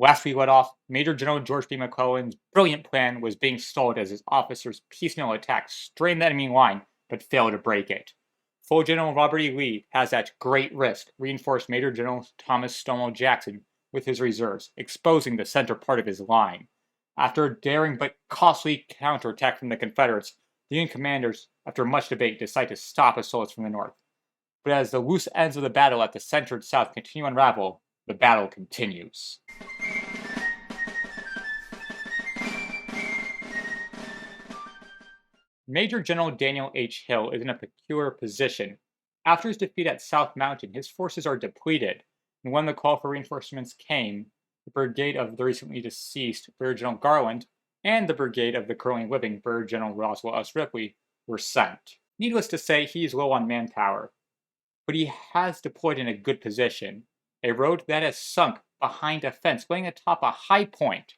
Last we let off, Major General George B. McClellan's brilliant plan was being stalled as his officers' piecemeal attacks strained the enemy line but failed to break it. Full General Robert.E.Lee has at great risk reinforced Major General Thomas Stonewall Jackson with his reserves, exposing the center part of his line. After a daring but costly counterattack from the Confederates, the Union commanders, after much debate, decide to stop assaults from the north. But as the loose ends of the battle at the center and south continue to unravel, the battle continues. Major General Daniel H. Hill is in a peculiar position. After his defeat at South Mountain, his forces are depleted, and when the call for reinforcements came, the brigade of the recently deceased Brigadier General Garland and the brigade of the currently living Brigadier General Roswell S. Ripley were sent. Needless to say, he's low on manpower, but he has deployed in a good position. A road that has sunk behind a fence laying atop a high point.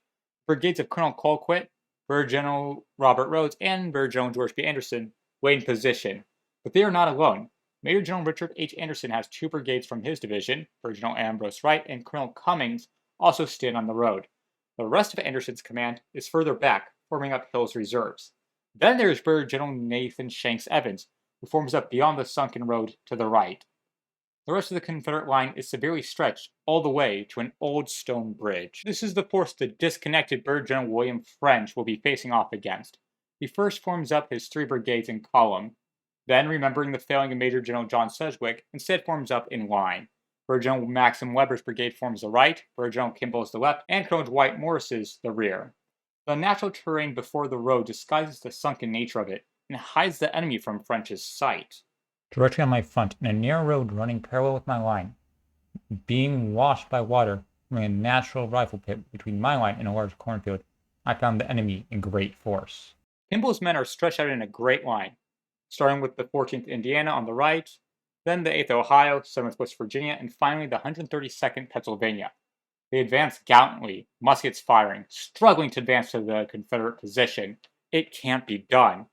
Brigades of Colonel Colquitt, Brigadier General Robert Rhodes, and Brigadier General George B. Anderson lay in position, but they are not alone. Major General Richard H. Anderson has two brigades from his division, Brigadier General Ambrose Wright and Colonel Cummings, also stand on the road. The rest of Anderson's command is further back, forming up Hill's reserves. Then there is Brigadier General Nathan Shanks Evans, who forms up beyond the sunken road to the right. The rest of the Confederate line is severely stretched all the way to an old stone bridge. This is the force the disconnected Brigadier General William French will be facing off against. He first forms up his three brigades in column, then, remembering the failing of Major General John Sedgwick, instead forms up in line. Brigadier General Maxim Weber's brigade forms the right, Brigadier General Kimball's the left, and Colonel Dwight Morris's the rear. The natural terrain before the road disguises the sunken nature of it and hides the enemy from French's sight. Directly on my front, in a narrow road running parallel with my line, being washed by water from a natural rifle pit between my line and a large cornfield, I found the enemy in great force. Kimball's men are stretched out in a great line, starting with the 14th Indiana on the right, then the 8th Ohio, 7th West Virginia, and finally the 132nd Pennsylvania. They advance gallantly, muskets firing, struggling to advance to the Confederate position. It can't be done.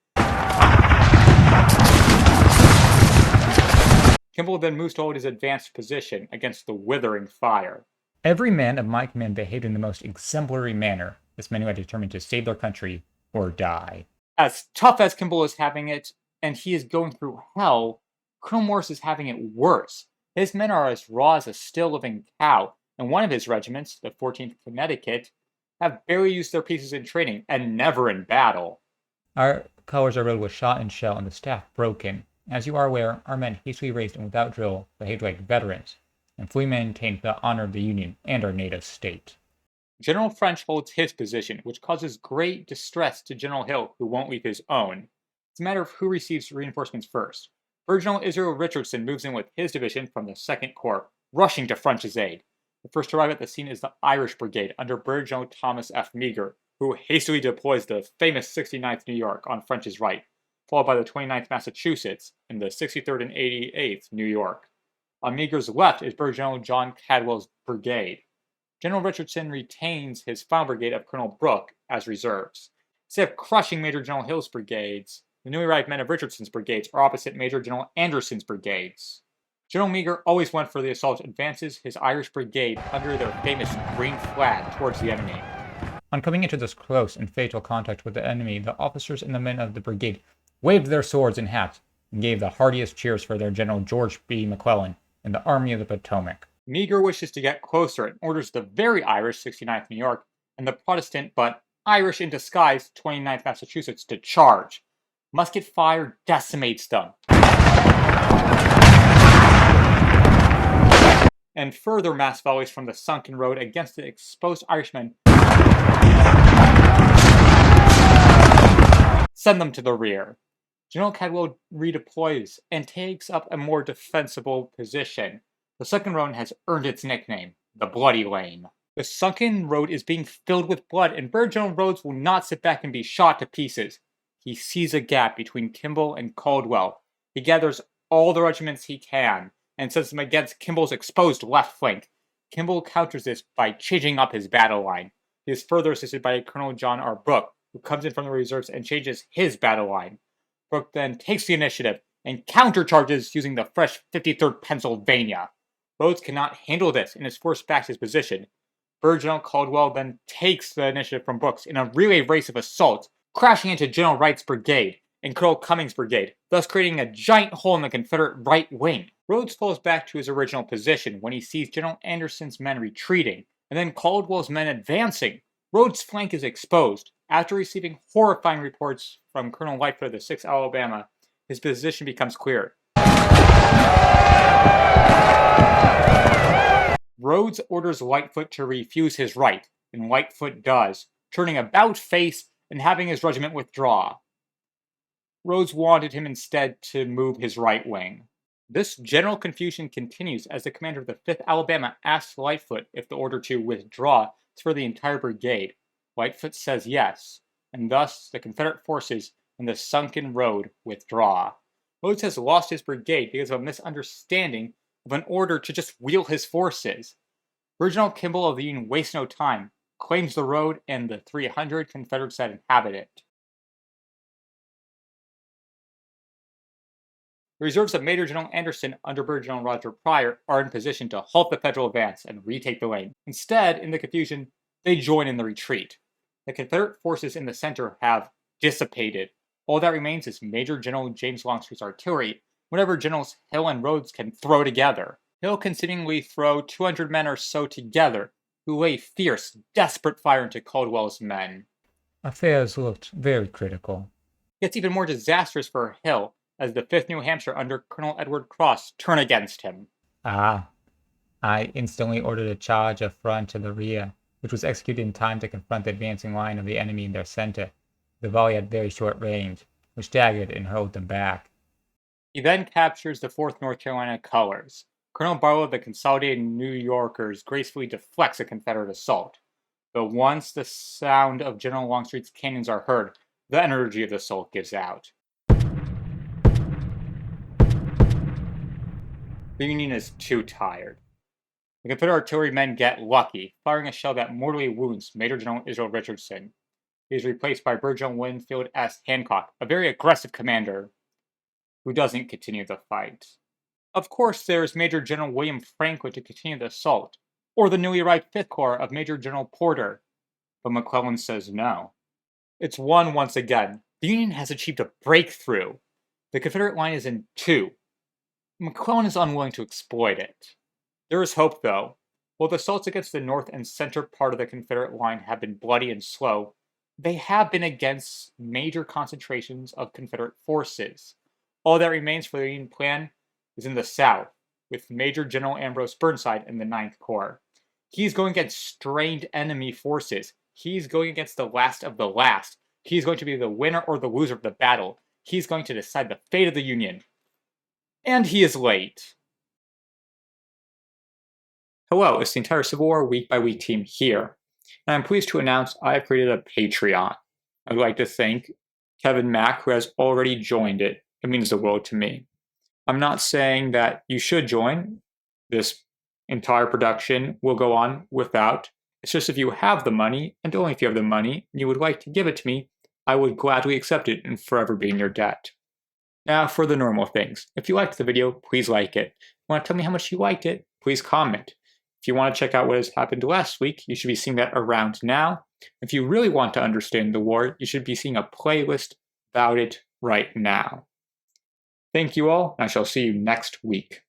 Kimball then moves to hold his advanced position against the withering fire. Every man of my command behaved in the most exemplary manner, as men who had determined to save their country or die. As tough as Kimball is having it, and he is going through hell, Colonel Morris is having it worse. His men are as raw as a still living cow, and one of his regiments, the 14th Connecticut, have barely used their pieces in training and never in battle. Our colors are riddled with shot and shell, and the staff broken. As you are aware, our men hastily raised and without drill behaved like veterans, and fully maintained the honor of the Union and our native state. General French holds his position, which causes great distress to General Hill, who won't leave his own. It's a matter of who receives reinforcements first. Brigadier General Israel Richardson moves in with his division from the 2nd Corps, rushing to French's aid. The first to arrive at the scene is the Irish Brigade under Brigadier General Thomas F. Meagher, who hastily deploys the famous 69th New York on French's right, followed by the 29th Massachusetts and the 63rd and 88th New York. On Meagher's left is Brigadier General John Cadwell's brigade. General Richardson retains his final brigade of Colonel Brooke as reserves. Instead of crushing Major General Hill's brigades, the newly arrived men of Richardson's brigades are opposite Major General Anderson's brigades. General Meagher always went for the assault and advances his Irish brigade under their famous green flag towards the enemy. On coming into this close and fatal contact with the enemy, the officers and the men of the brigade waved their swords and hats and gave the heartiest cheers for their General George B. McClellan and the Army of the Potomac. Meagher wishes to get closer and orders the very Irish 69th New York and the Protestant but Irish in disguise 29th Massachusetts to charge. Musket fire decimates them. And further mass volleys from the sunken road against the exposed Irishmen send them to the rear. General Cadwell redeploys and takes up a more defensible position. The sunken road has earned its nickname, the Bloody Lane. The sunken road is being filled with blood, and Brigadier General Rhodes will not sit back and be shot to pieces. He sees a gap between Kimball and Caldwell. He gathers all the regiments he can and sends them against Kimball's exposed left flank. Kimball counters this by changing up his battle line. He is further assisted by Colonel John R. Brooke, who comes in from the reserves and changes his battle line. Brooke then takes the initiative and countercharges using the fresh 53rd Pennsylvania. Rhodes cannot handle this and is forced back to his position. Brigadier General Caldwell then takes the initiative from Brooks in a relay race of assault, crashing into General Wright's brigade and Colonel Cummings' brigade, thus creating a giant hole in the Confederate right wing. Rhodes falls back to his original position when he sees General Anderson's men retreating, and then Caldwell's men advancing. Rhodes' flank is exposed. After receiving horrifying reports from Colonel Lightfoot of the 6th Alabama, his position becomes clear. Rhodes orders Lightfoot to refuse his right, and Lightfoot does, turning about face and having his regiment withdraw. Rhodes wanted him instead to move his right wing. This general confusion continues as the commander of the 5th Alabama asks Lightfoot if the order to withdraw is for the entire brigade. Lightfoot says yes, and thus the Confederate forces in the sunken road withdraw. Rhodes has lost his brigade because of a misunderstanding of an order to just wheel his forces. General Kimball of the Union wastes no time, claims the road and the 300 Confederates that inhabit it. The reserves of Major General Anderson under Brigadier General Roger Pryor are in position to halt the Federal advance and retake the lane. Instead, in the confusion, they join in the retreat. The Confederate forces in the center have dissipated. All that remains is Major General James Longstreet's artillery, whatever Generals Hill and Rhodes can throw together. Hill can seemingly throw 200 men or so together, who lay fierce, desperate fire into Caldwell's men. Affairs looked very critical. It's even more disastrous for Hill, as the 5th New Hampshire under Colonel Edward Cross turn against him. I instantly ordered a charge of front to the rear, which was executed in time to confront the advancing line of the enemy in their center. The volley had very short range, which staggered and hurled them back. He then captures the 4th North Carolina colors. Colonel Barlow of the Consolidated New Yorkers gracefully deflects a Confederate assault. But once the sound of General Longstreet's cannons are heard, the energy of the assault gives out. The Union is too tired. The Confederate artillerymen get lucky, firing a shell that mortally wounds Major General Israel Richardson. He is replaced by Brigadier General Winfield S. Hancock, a very aggressive commander who doesn't continue the fight. Of course, there is Major General William Franklin to continue the assault, or the newly arrived 5th Corps of Major General Porter, but McClellan says no. It's won once again. The Union has achieved a breakthrough. The Confederate line is in two. McClellan is unwilling to exploit it. There is hope, though. While the assaults against the north and center part of the Confederate line have been bloody and slow, they have been against major concentrations of Confederate forces. All that remains for the Union plan is in the south, with Major General Ambrose Burnside in the 9th Corps. He's going against strained enemy forces. He's going against the last of the last. He's going to be the winner or the loser of the battle. He's going to decide the fate of the Union. And he is late. Hello, it's the entire Civil War Week by Week team here, and I'm pleased to announce I've created a Patreon. I'd like to thank Kevin Mack, who has already joined it. It means the world to me. I'm not saying that you should join. This entire production will go on without. It's just if you have the money, and only if you have the money, and you would like to give it to me, I would gladly accept it and forever be in your debt. Now for the normal things. If you liked the video, please like it. If you want to tell me how much you liked it, please comment. If you want to check out what has happened last week, you should be seeing that around now. If you really want to understand the war, you should be seeing a playlist about it right now. Thank you all, and I shall see you next week.